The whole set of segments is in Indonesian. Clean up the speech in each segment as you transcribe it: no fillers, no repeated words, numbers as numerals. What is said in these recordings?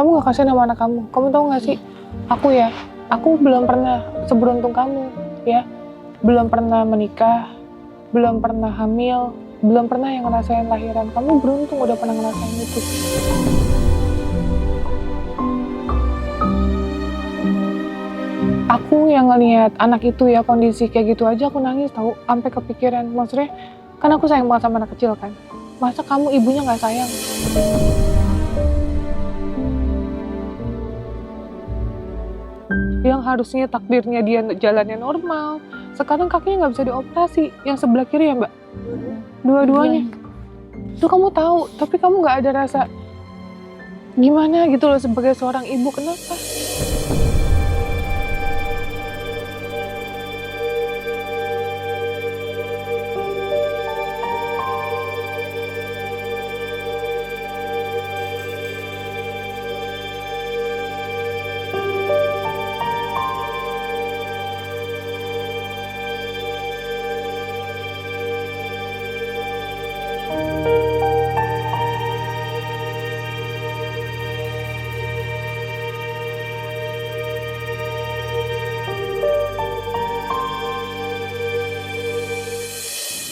kamu gak kasihan sama anak kamu. Kamu tahu gak sih, aku belum pernah seberuntung kamu ya. Belum pernah menikah, belum pernah hamil, belum pernah yang ngerasain lahiran. Kamu beruntung udah pernah ngerasain itu. Aku yang ngelihat anak itu ya kondisi kayak gitu aja aku nangis tahu, sampai kepikiran. Maksudnya kan aku sayang banget sama anak kecil kan. Masa kamu ibunya nggak sayang? Yang harusnya takdirnya dia jalannya normal, sekarang kakinya nggak bisa dioperasi. Yang sebelah kiri ya Mbak? Dua-duanya. Itu kamu tahu, tapi kamu nggak ada rasa gimana gitu loh sebagai seorang ibu. Kenapa?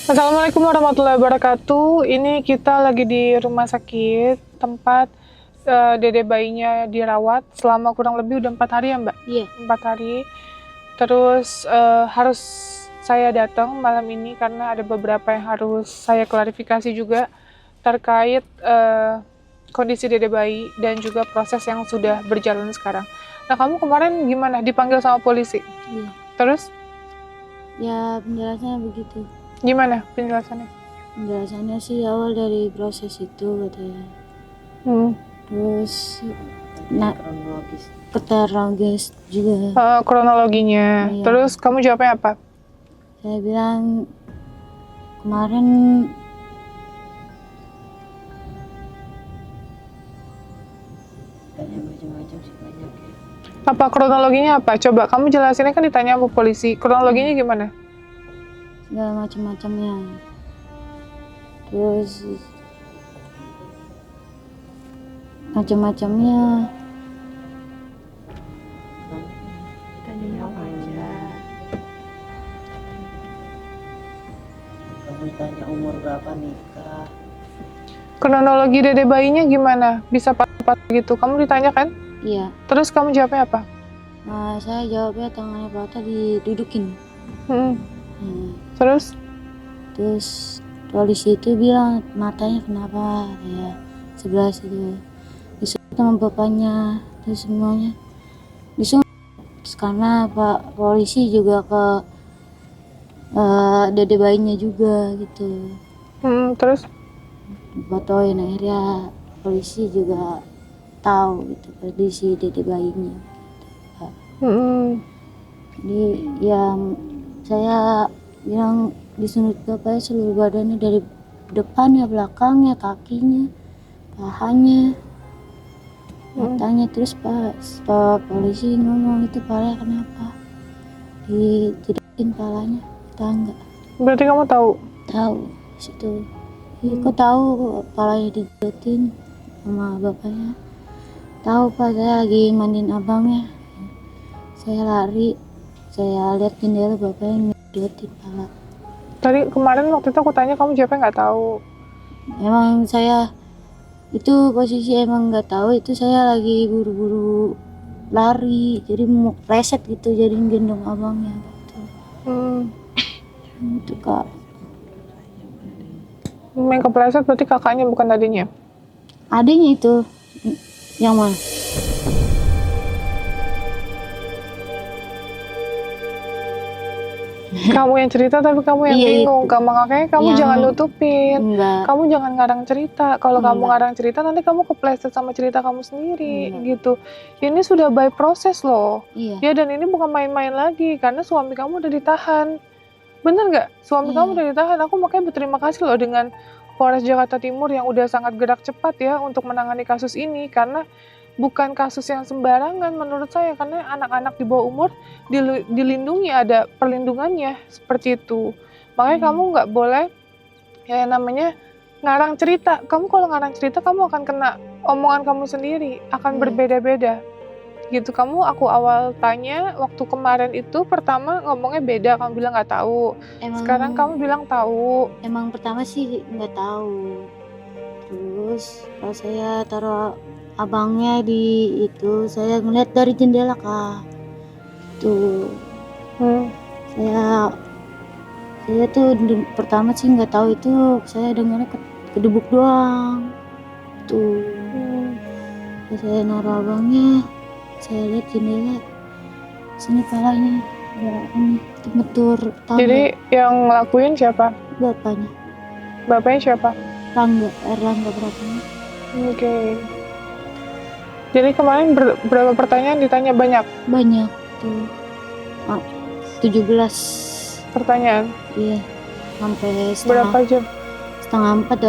Assalamualaikum warahmatullahi wabarakatuh. Ini kita lagi di rumah sakit tempat dede bayinya dirawat selama kurang lebih udah 4 hari ya Mbak? Iya. 4 hari. Terus harus saya datang malam ini karena ada beberapa yang harus saya klarifikasi juga terkait kondisi dede bayi dan juga proses yang sudah berjalan sekarang. Nah kamu kemarin gimana? Dipanggil sama polisi? Iya. Terus? Ya penjelasannya begitu. Gimana penjelasannya? Penjelasannya sih awal dari proses itu katanya. Terus kronologis juga. Kronologinya. Iya. Terus kamu jawabnya apa? Saya bilang kemarin macam-macam sih banyak ya. Apa kronologinya apa? Coba kamu jelasinnya, kan ditanya sama polisi. Kronologinya gimana? Segala macam-macamnya. Terus macam-macamnya. Tanya apa aja. Kamu tanya umur berapa nikah. Kronologi dede bayinya gimana? Bisa pat gitu. Kamu ditanya kan? Iya. Terus kamu jawabnya apa? Nah, saya jawabnya tangannya patah didudukin. Terus polisi itu bilang matanya kenapa ya sebelah situ. Disuruh sama bapaknya, terus semuanya disuruh karena Pak polisi juga ke dede bayinya juga gitu. Terus? Fotoin akhirnya polisi juga tahu gitu kondisi dede bayinya. Jadi ya saya bilang disuntik bapaknya seluruh badannya dari depannya, belakangnya, kakinya, pahanya, matanya. Terus Pak polisi ngomong itu palanya kenapa dijedotin palanya tangga. Berarti kamu tahu? Tahu situ. Kok tahu palanya dijedotin sama bapaknya? Tahu Pak, saya lagi mandiin abangnya. Saya lari, saya lihat jendela bapaknya ngejedotin pala. Tadi kemarin waktu itu aku tanya kamu jawabnya nggak tahu. Emang saya itu posisi emang nggak tahu, itu saya lagi buru-buru lari, jadi mau reset gitu, jadi gendong abangnya gitu. Itu Kak. Main kepleset berarti kakaknya bukan adiknya? Adiknya itu yang mana? Kamu yang cerita tapi kamu yang bingung. Makanya kamu jangan nutupin. Enggak. Kamu jangan ngarang cerita. Kalau kamu ngarang cerita nanti kamu kepleset sama cerita kamu sendiri gitu. Ini sudah by proses loh. Iya. Ya dan ini bukan main-main lagi karena suami kamu udah ditahan. Bener nggak? Suami kamu udah ditahan. Aku makanya berterima kasih loh dengan Polres Jakarta Timur yang udah sangat gerak cepat ya untuk menangani kasus ini, karena bukan kasus yang sembarangan menurut saya, karena anak-anak di bawah umur dilindungi, ada perlindungannya seperti itu. Makanya kamu nggak boleh ya namanya ngarang cerita. Kamu kalau ngarang cerita kamu akan kena omongan kamu sendiri akan berbeda-beda. Gitu, aku awal tanya waktu kemarin itu pertama ngomongnya beda, kamu bilang nggak tahu. Sekarang kamu bilang tahu. Emang pertama sih nggak tahu. Terus pas saya taruh abangnya di itu, saya ngeliat dari jendela Kak. Tuh, saya tuh pertama sih nggak tahu itu, saya dengarnya kedebuk doang. Tuh, pas saya naruh abangnya, saya lihat jendela, sini palanya ada ini gemetur tangga. Jadi yang ngelakuin siapa? Bapaknya. Bapaknya siapa? Erlangga bapaknya. Oke. Jadi kemarin berapa pertanyaan ditanya? Banyak Tuh 17 pertanyaan. iya, sampai Berapa jam? setengah empat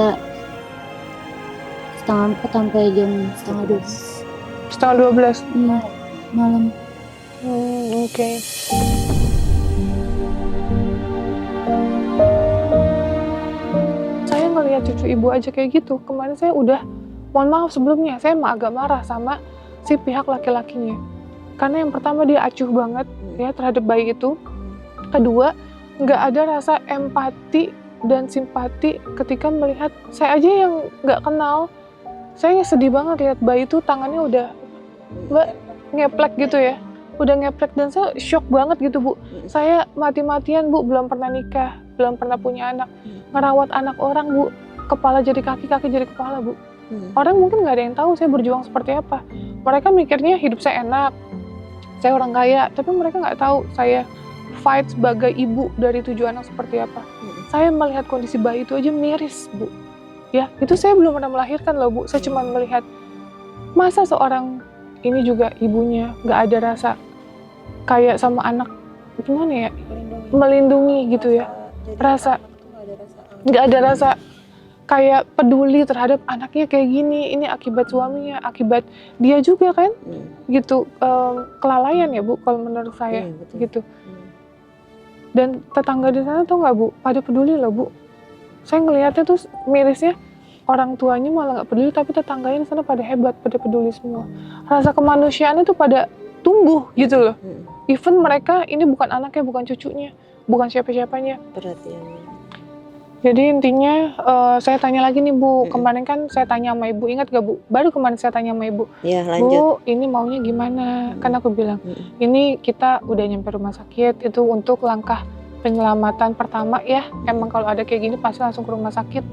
sampai jam setengah 12. Setengah 12. Iya, malam. Oke. Saya ngelihat cucu ibu aja kayak gitu. Kemarin saya udah, mohon maaf sebelumnya, saya agak marah sama si pihak laki-lakinya. Karena yang pertama dia acuh banget ya terhadap bayi itu. Kedua, nggak ada rasa empati dan simpati ketika melihat saya aja yang nggak kenal. Saya sedih banget lihat bayi itu tangannya udah ngeplek gitu ya. Udah ngeplek dan saya shock banget gitu Bu. Saya mati-matian Bu, belum pernah nikah, belum pernah punya anak. Ngerawat anak orang Bu, kepala jadi kaki, kaki jadi kepala Bu. Orang mungkin nggak ada yang tahu saya berjuang seperti apa. Mereka mikirnya hidup saya enak, saya orang kaya, tapi mereka nggak tahu saya fight sebagai ibu dari 7 anak seperti apa. Saya melihat kondisi bayi itu aja miris Bu. Ya, itu saya belum pernah melahirkan loh Bu. Saya cuma melihat, masa seorang ini juga ibunya nggak ada rasa kayak sama anak, gimana ya, melindungi gitu ya, rasa nggak ada rasa kayak peduli terhadap anaknya kayak gini. Ini akibat suaminya, akibat dia juga kan, gitu. Kelalaian ya Bu kalau menurut saya, gitu. Dan tetangga di sana tuh nggak Bu, pada peduli loh Bu. Saya ngelihatnya tuh mirisnya, orang tuanya malah nggak peduli, tapi tetangganya di sana pada hebat, pada peduli semua. Rasa kemanusiaannya tuh pada tumbuh gitu loh. Even mereka ini bukan anaknya, bukan cucunya, bukan siapa-siapanya. Perhatiannya. Jadi intinya saya tanya lagi nih Bu, kemarin kan saya tanya sama Ibu, ingat gak Bu? Baru kemarin saya tanya sama Ibu, Ya, lanjut. Bu ini maunya gimana? Kan aku bilang, ini kita udah nyampe rumah sakit, itu untuk langkah penyelamatan pertama ya. Emang kalau ada kayak gini pasti langsung ke rumah sakit.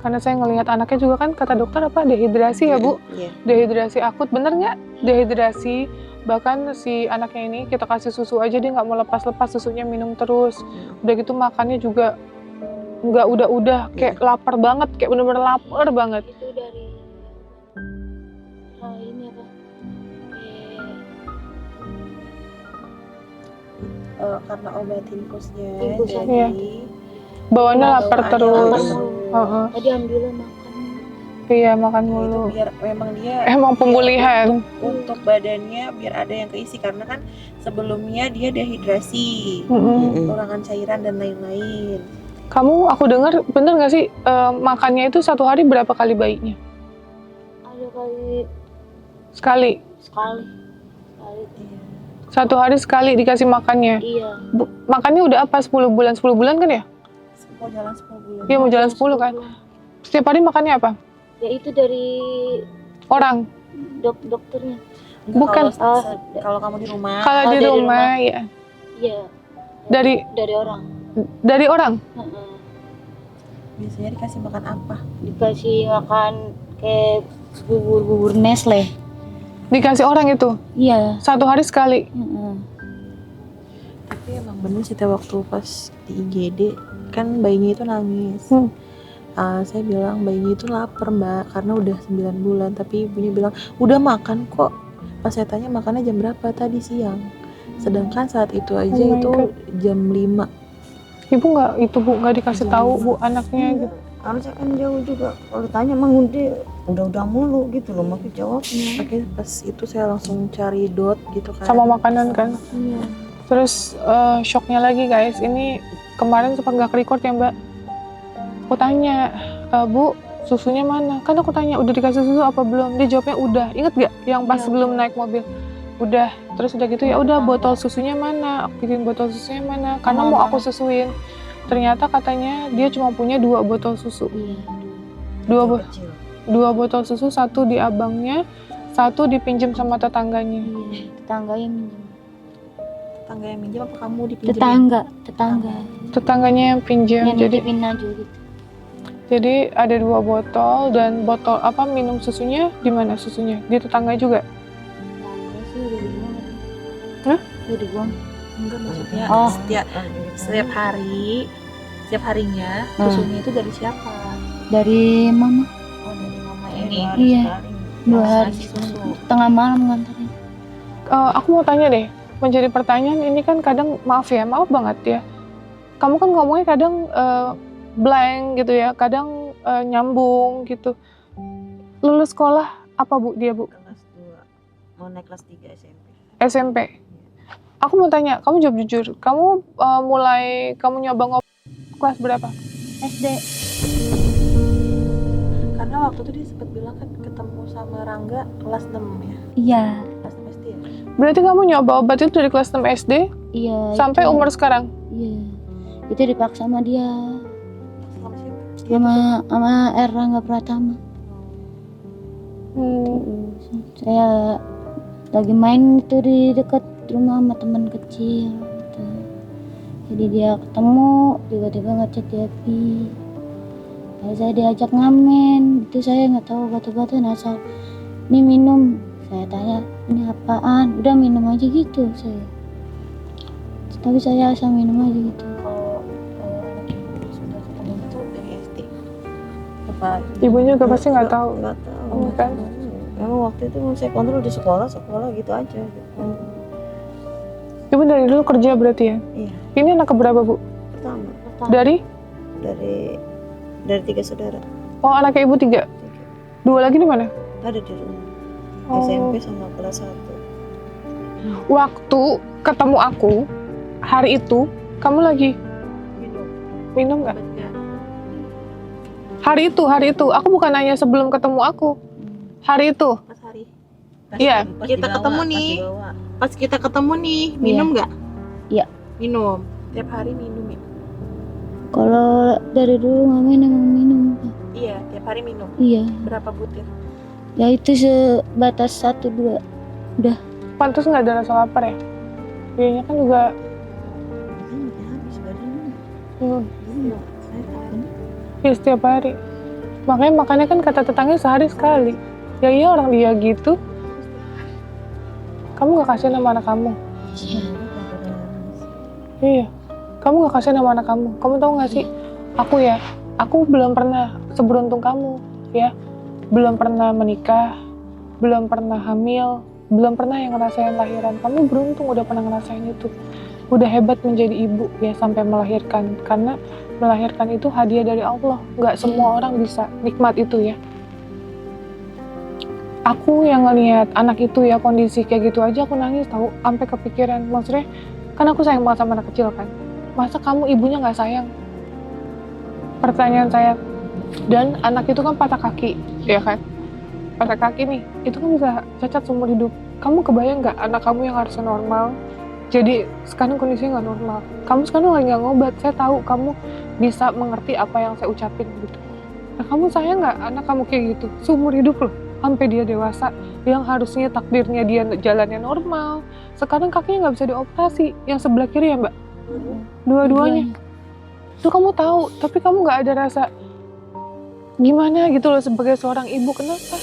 Karena saya ngelihat anaknya juga kan, kata dokter apa, dehidrasi ya Bu? Dehidrasi akut, bener nggak? Dehidrasi, bahkan si anaknya ini kita kasih susu aja dia nggak mau lepas-lepas susunya, minum terus. Udah gitu makannya juga nggak udah kayak lapar banget, kayak bener-bener lapar banget. Itu dari ini apa? Karena obat infusnya, Infusan, iya. jadi Bawaannya lapar terus. Tadi alhamdulillah makan. Iya, makan itu mulu. biar memang dia Emang pemulihan. untuk badannya biar ada yang keisi, karena kan sebelumnya dia dehidrasi, kekurangan cairan dan lain-lain. Aku dengar bener nggak sih makannya itu satu hari berapa kali bayinya? Ada kali Sekali. Satu hari sekali dikasih makannya. Iya. Makannya udah apa, 10 bulan kan ya? Mau jalan 10 bulan. Iya, mau jalan 10 kan. Setiap hari makannya apa? Ya itu dari Orang. dokternya. Bukan. Kalau kamu di rumah. Kalau di dari rumah ya. Iya. Dari orang. dari orang. Biasanya dikasih makan apa? Dikasih makan kayak bubur Nestle. Dikasih orang itu? Iya. Satu hari sekali? Tapi emang bener sih waktu pas di IGD kan bayinya itu nangis. Saya bilang bayinya itu lapar Mbak, karena udah 9 bulan, tapi ibunya bilang udah makan kok. Pas saya tanya makannya jam berapa, tadi siang. Sedangkan saat itu aja itu jam 5. Ibu nggak dikasih tahu Bu anaknya gitu. Harusnya kan jauh juga. Kalau tanya emang udah mulu gitu loh maksud jawabnya. Oke, pas itu saya langsung cari dot gitu kan. Sama makanan kan. Iya. Terus shocknya lagi guys, ini kemarin sempat nggak record ya Mbak. Aku tanya, Bu susunya mana? Kan aku tanya, udah dikasih susu apa belum? Dia jawabnya udah. Ingat gak yang pas Iya, sebelum udah. naik mobil? Udah. Terus udah gitu ya udah, botol susunya mana? Aku bikin botol susunya mana? Karena mau aku susuin. Ternyata katanya dia cuma punya 2 botol susu. Iya. Kecil. 2 botol susu, 1 di abangnya, 1 dipinjam sama tetangganya. Iya, tetangga yang minjem. Tetangga yang minjem apa kamu dipinjemin? Tetangga Tetangganya yang pinjam. yang Jadi nitipin aja gitu. Jadi ada 2 botol, dan botol apa minum susunya di mana susunya? Di tetangga juga. Tetangga sih udah dibuang. Hah? Udah dibuang. Enggak, maksudnya Oh. setiap harinya Hmm. susunya itu dari siapa? Dari mama. Oh, dari mama ini. Iya. 2 hari Ngasih susu. tengah malam nganterin. Aku mau tanya deh, menjadi pertanyaan ini kan kadang maaf banget ya. Kamu kan ngomongnya kadang blank gitu ya, kadang nyambung gitu. Lulus sekolah apa Bu dia Bu? Kelas 2. Mau naik kelas 3 SMP. SMP. Aku mau tanya, kamu jawab jujur. Kamu mulai kamu nyoba ngopi kelas berapa? SD. Karena waktu itu dia sempat bilang kan ketemu sama Rangga kelas 6 ya. Iya. Kelas 6 SD ya. Berarti kamu nyoba obat itu dari kelas 6 SD Iya. sampai itu. umur sekarang? Iya. Itu dipaksa sama dia. Sama siapa? Sama Erlangga Pratama. Saya lagi main itu di dekat rumah sama teman kecil gitu. Jadi dia ketemu, tiba-tiba ngechat di FB. Lalu saya diajak ngamen, itu saya nggak tahu batu-batuan asal. Ini minum, saya tanya ini apaan? Udah minum aja gitu saya. Tapi saya asal minum aja gitu. Kalau anak ibu sudah ketemu itu dari SD. Apa? Ibunya juga pasti nggak tahu. Nggak tahu. Oh, kan? Emang waktu itu saya kontrol di sekolah gitu aja. Gitu. Ibu dari dulu kerja berarti ya? Iya. Ini anak keberapa Bu? Pertama Dari? dari 3 saudara. Oh, anaknya ibu 3. 2 lagi di mana? Ada di rumah. Oh. SMP sama kelas 1. Waktu ketemu aku hari itu, kamu lagi minum nggak? Hari itu, aku bukan nanya sebelum ketemu aku. Hari itu, Pas hari. iya. Kita ketemu nih. Pas kita ketemu nih, minum nggak? Iya. Minum. Tiap hari minum ya? Kalau dari dulu ngamen emang minum. Pak. Iya, tiap hari minum. Iya. Berapa butir? Ya itu sebatas 1-2. Pantas nggak ada rasa lapar ya? Kayaknya kan juga. Makin habis badannya. Iya, Saya tahu. ya setiap hari. Makanya makannya kan kata tetangga sehari sekali. Ya iya orang dia gitu. Kamu nggak kasihan sama anak kamu? Iya. Kamu nggak kasihan sama anak kamu? Kamu tahu nggak sih? Aku belum pernah seberuntung kamu, ya. Belum pernah menikah, belum pernah hamil, belum pernah yang ngerasain lahiran. Kamu beruntung udah pernah ngerasain itu. Udah hebat menjadi ibu ya sampai melahirkan. Karena melahirkan itu hadiah dari Allah. Nggak semua orang bisa nikmat itu ya. Aku yang ngelihat anak itu ya kondisi kayak gitu aja aku nangis tahu, sampai kepikiran. Maksudnya kan aku sayang banget sama anak kecil kan. Masa kamu ibunya nggak sayang? Pertanyaan saya. Dan anak itu kan patah kaki, ya kan? Patah kaki nih, itu kan bisa cacat seumur hidup. Kamu kebayang nggak anak kamu yang harusnya normal, jadi sekarang kondisinya nggak normal. Kamu sekarang lagi nggak ngobat, saya tahu kamu bisa mengerti apa yang saya ucapin gitu. Nah kamu sayang nggak anak kamu kayak gitu, seumur hidup loh, sampai dia dewasa, yang harusnya takdirnya dia jalannya normal, sekarang kakinya nggak bisa dioperasi, yang sebelah kiri ya mbak? Dua-duanya. Itu kamu tahu, tapi kamu nggak ada rasa gimana gitu loh sebagai seorang ibu. Kenapa?